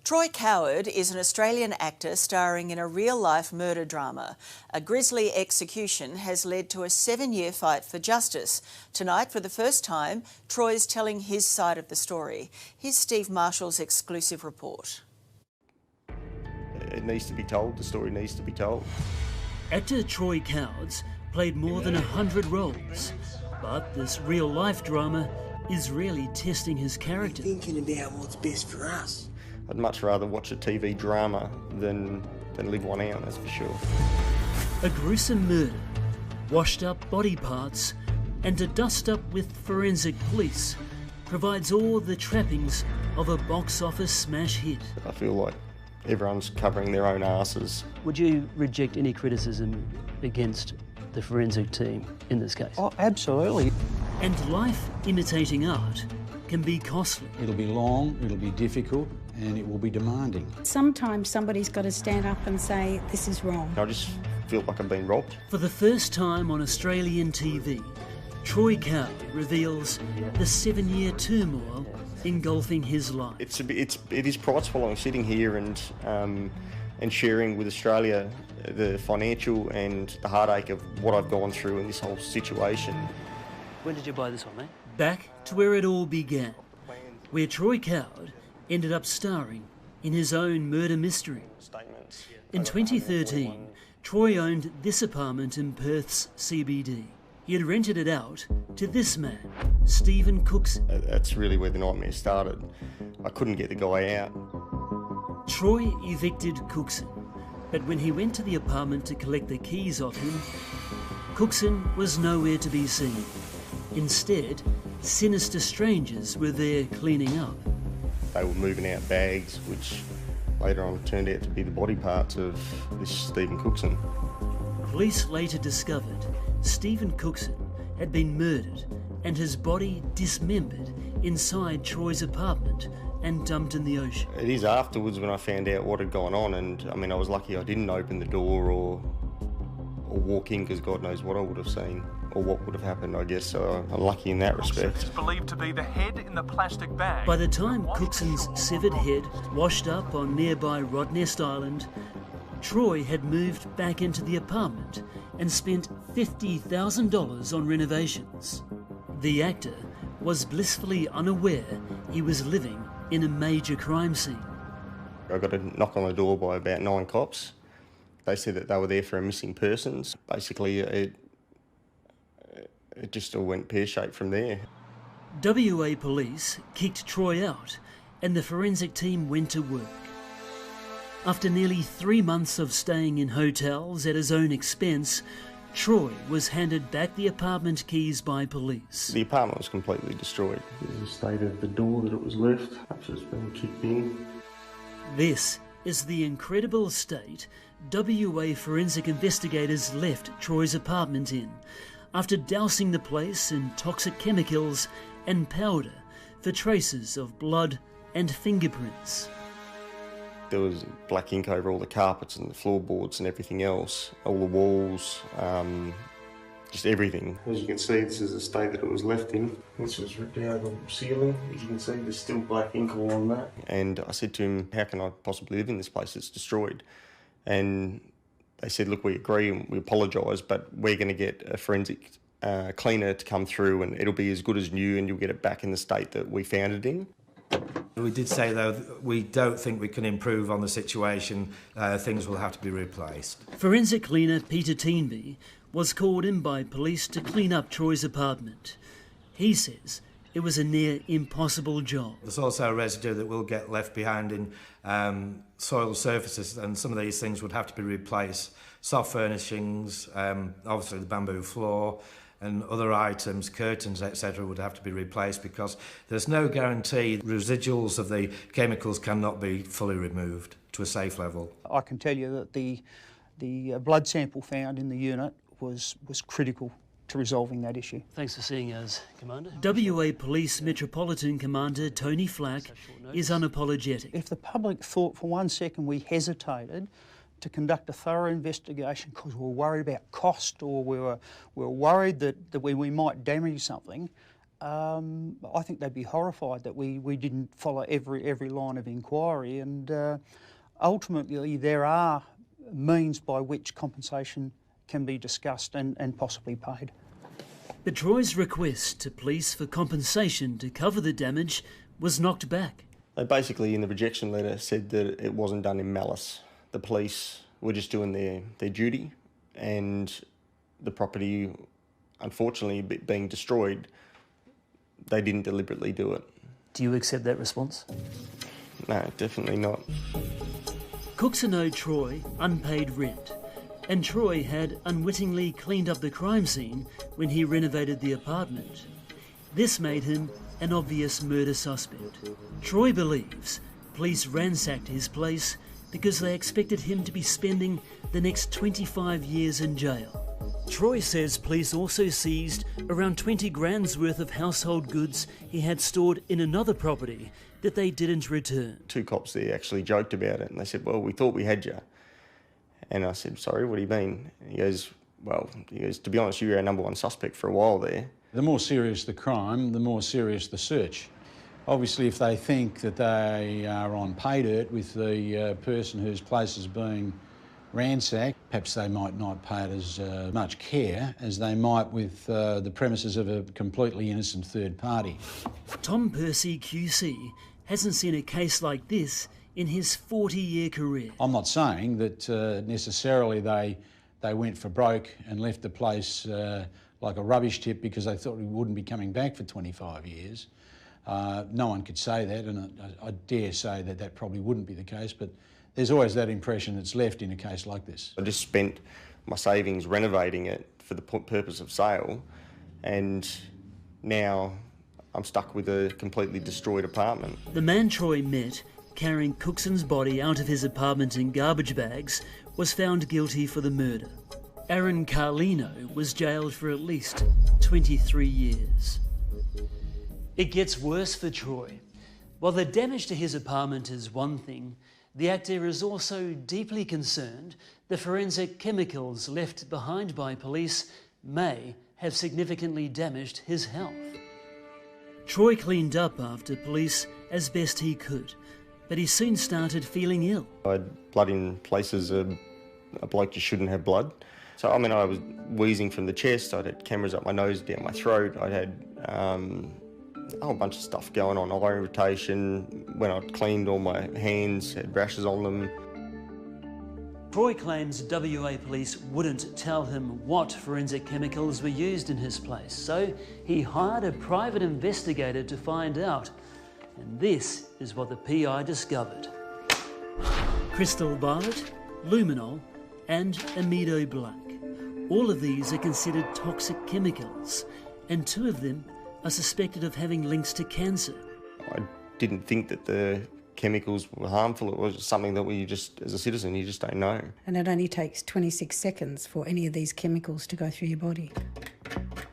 Troy Coward is an Australian actor starring in a real-life murder drama. A grisly execution has led to a 7-year fight for justice. Tonight, for the first time, Troy's telling his side of the story. Here's Steve Marshall's exclusive report. It needs to be told, the story needs to be told. Actor Troy Coward played more than 100 roles, but this real-life drama is really testing his character. Thinking about what's best for us. I'd much rather watch a TV drama than live one out, that's for sure. A gruesome murder, washed up body parts, and a dust-up with forensic police provides all the trappings of a box office smash hit. I feel like everyone's covering their own asses. Would you reject any criticism against the forensic team in this case? Oh, absolutely. And life imitating art can be costly. It'll be long, it'll be difficult, and it will be demanding. Sometimes somebody's got to stand up and say, this is wrong. I just feel like I've been robbed. For the first time on Australian TV, Troy Coward reveals the 7-year turmoil engulfing his life. It is prideful. I'm sitting here and sharing with Australia the financial and the heartache of what I've gone through in this whole situation. When did you buy this one, mate? Back to where it all began, where Troy Coward ended up starring in his own murder mystery. In 2013, Troy owned this apartment in Perth's CBD. He had rented it out to this man, Stephen Cookson. That's really where the nightmare started. I couldn't get the guy out. Troy evicted Cookson, but when he went to the apartment to collect the keys off him, Cookson was nowhere to be seen. Instead, sinister strangers were there cleaning up. They were moving out bags, which later on turned out to be the body parts of this Stephen Cookson. Police later discovered Stephen Cookson had been murdered and his body dismembered inside Troy's apartment and dumped in the ocean. It is afterwards when I found out what had gone on, and I mean, I was lucky I didn't open the door or walk in, because God knows what I would have seen or what would have happened, I guess, so I'm lucky in that respect. Cookson is believed to be the head in the plastic bag. By the time Cookson's severed head washed up on nearby Rottnest Island, Troy had moved back into the apartment and spent $50,000 on renovations. The actor was blissfully unaware he was living in a major crime scene. I got a knock on the door by about 9 cops. They said that they were there for a missing persons. Basically, it just all went pear-shaped from there. WA police kicked Troy out and the forensic team went to work. After nearly 3 months of staying in hotels at his own expense, Troy was handed back the apartment keys by police. The apartment was completely destroyed. There's the state of the door that it was left. Perhaps it's been kicked in. This is the incredible state WA forensic investigators left Troy's apartment in, after dousing the place in toxic chemicals and powder for traces of blood and fingerprints. There was black ink over all the carpets and the floorboards and everything else, all the walls, just everything. As you can see, this is the state that it was left in. This was ripped out of the ceiling. As you can see, there's still black ink all on that. And I said to him, how can I possibly live in this place? It's destroyed. And they said, look, we agree and we apologise, but we're going to get a forensic cleaner to come through and it'll be as good as new and you'll get it back in the state that we found it in. We did say, though, that we don't think we can improve on the situation. Things will have to be replaced. Forensic cleaner Peter Teenby was called in by police to clean up Troy's apartment. He says it was a near impossible job. There's also a residue that will get left behind in soil surfaces, and some of these things would have to be replaced. Soft furnishings, obviously the bamboo floor, and other items, curtains, etc., would have to be replaced because there's no guarantee residuals of the chemicals cannot be fully removed to a safe level. I can tell you that the blood sample found in the unit was critical to resolving that issue. Thanks for seeing us, Commander. WA Police Metropolitan Commander Tony Flack is unapologetic. If the public thought for 1 second we hesitated to conduct a thorough investigation because we were worried about cost or we were worried that we might damage something, I think they'd be horrified that we didn't follow every line of inquiry, and ultimately there are means by which compensation can be discussed and possibly paid. But Troy's request to police for compensation to cover the damage was knocked back. They basically, in the rejection letter, said that it wasn't done in malice. The police were just doing their duty, and the property, unfortunately, being destroyed, they didn't deliberately do it. Do you accept that response? No, definitely not. Cookson owed Troy unpaid rent, and Troy had unwittingly cleaned up the crime scene when he renovated the apartment. This made him an obvious murder suspect. Troy believes police ransacked his place because they expected him to be spending the next 25 years in jail. Troy says police also seized around 20 grand's worth of household goods he had stored in another property that they didn't return. Two cops there actually joked about it, and they said, well, we thought we had you. And I said, sorry, what do you mean? He goes, to be honest, you were our number one suspect for a while there. The more serious the crime, the more serious the search. Obviously, if they think that they are on pay dirt with the person whose place is being ransacked, perhaps they might not pay it as much care as they might with the premises of a completely innocent third party. Tom Percy QC hasn't seen a case like this in his 40-year career. I'm not saying that necessarily they went for broke and left the place like a rubbish tip because they thought we wouldn't be coming back for 25 years. No one could say that, and I dare say that that probably wouldn't be the case, but there's always that impression that's left in a case like this. I just spent my savings renovating it for the purpose of sale, and now I'm stuck with a completely destroyed apartment. The man Troy met carrying Cookson's body out of his apartment in garbage bags was found guilty for the murder. Aaron Carlino was jailed for at least 23 years. It gets worse for Troy. While the damage to his apartment is one thing, the actor is also deeply concerned the forensic chemicals left behind by police may have significantly damaged his health. Troy cleaned up after police as best he could, but he soon started feeling ill. I had blood in places a bloke just shouldn't have blood. So, I mean, I was wheezing from the chest, I'd had cameras up my nose, down my throat, I'd had a whole bunch of stuff going on, eye irritation. When I'd cleaned all my hands, had rashes on them. Troy claims WA police wouldn't tell him what forensic chemicals were used in his place, so he hired a private investigator to find out. And this is what the PI discovered. Crystal Violet, Luminol and Amido Black. All of these are considered toxic chemicals, and two of them are suspected of having links to cancer. I didn't think that the chemicals were harmful. It was something that we just, as a citizen, you just don't know. And it only takes 26 seconds for any of these chemicals to go through your body.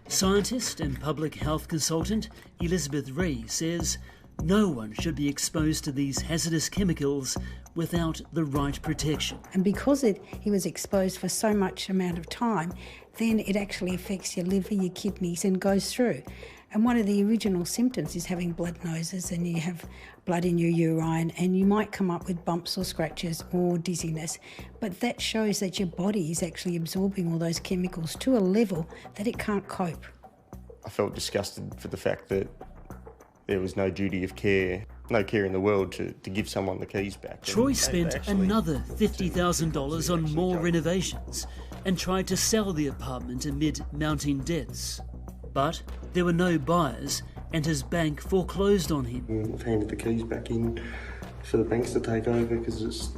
Scientist and public health consultant Elizabeth Ree says no one should be exposed to these hazardous chemicals without the right protection. And because he was exposed for so much amount of time, then it actually affects your liver, your kidneys, and goes through. And one of the original symptoms is having blood noses, and you have blood in your urine, and you might come up with bumps or scratches or dizziness. But that shows that your body is actually absorbing all those chemicals to a level that it can't cope. I felt disgusted for the fact that there was no duty of care, no care in the world to give someone the keys back. Troy spent another $50,000 on more renovations and tried to sell the apartment amid mounting debts. But there were no buyers and his bank foreclosed on him. I've handed the keys back in for the banks to take over because it's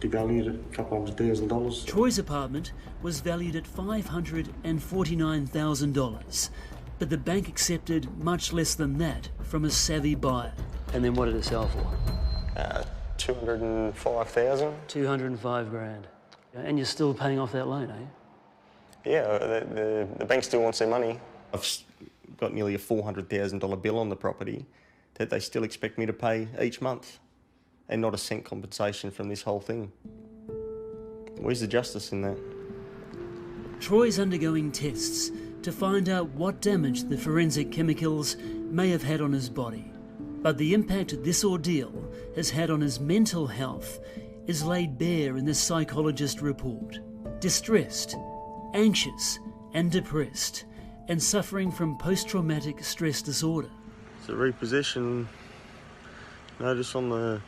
devalued at a couple $100,000. Troy's apartment was valued at $549,000, but the bank accepted much less than that from a savvy buyer. And then what did it sell for? $205,000. 205 grand. And you're still paying off that loan, eh? Yeah, the bank still wants their money. I've got nearly a $400,000 bill on the property that they still expect me to pay each month, and not a cent compensation from this whole thing. Where's the justice in that? Troy's undergoing tests to find out what damage the forensic chemicals may have had on his body. But the impact this ordeal has had on his mental health is laid bare in the psychologist report. Distressed, anxious and depressed, and suffering from post-traumatic stress disorder. It's a repossession notice on the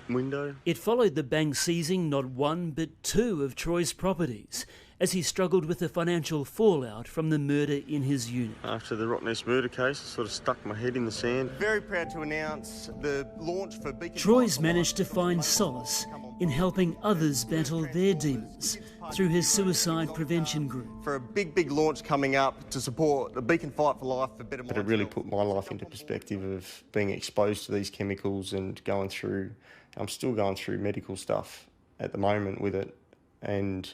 window. It followed the bank seizing not one but two of Troy's properties as he struggled with the financial fallout from the murder in his unit. After the Rottnest murder case, I sort of stuck my head in the sand. Very proud to announce the launch for Beacon. Troy's managed to find solace in helping others battle their demons through his suicide prevention group. For a big launch coming up to support the Beacon Fight for Life for Better Minds. But it really put my life into perspective of being exposed to these chemicals and going through, I'm still going through medical stuff at the moment with it, and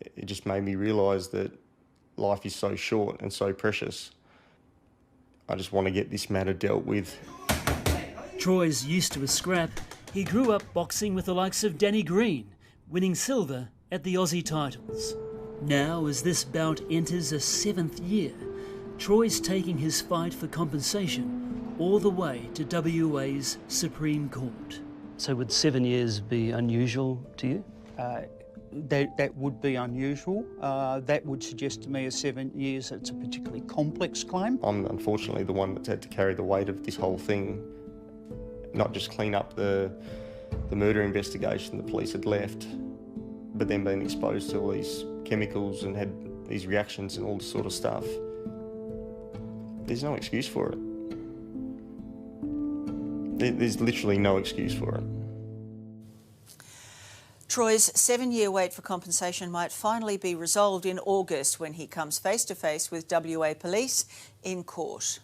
it just made me realise that life is so short and so precious. I just want to get this matter dealt with. Troy's used to a scrap. He grew up boxing with the likes of Danny Green, winning silver at the Aussie titles. Now, as this bout enters a 7th year, Troy's taking his fight for compensation all the way to WA's Supreme Court. So would 7 years be unusual to you? That would be unusual. That would suggest to me as 7 years it's a particularly complex claim. I'm unfortunately the one that's had to carry the weight of this whole thing, not just clean up the murder investigation the police had left, but then being exposed to all these chemicals and had these reactions and all this sort of stuff. There's no excuse for it. There's literally no excuse for it. Troy's 7-year wait for compensation might finally be resolved in August when he comes face to face with WA Police in court.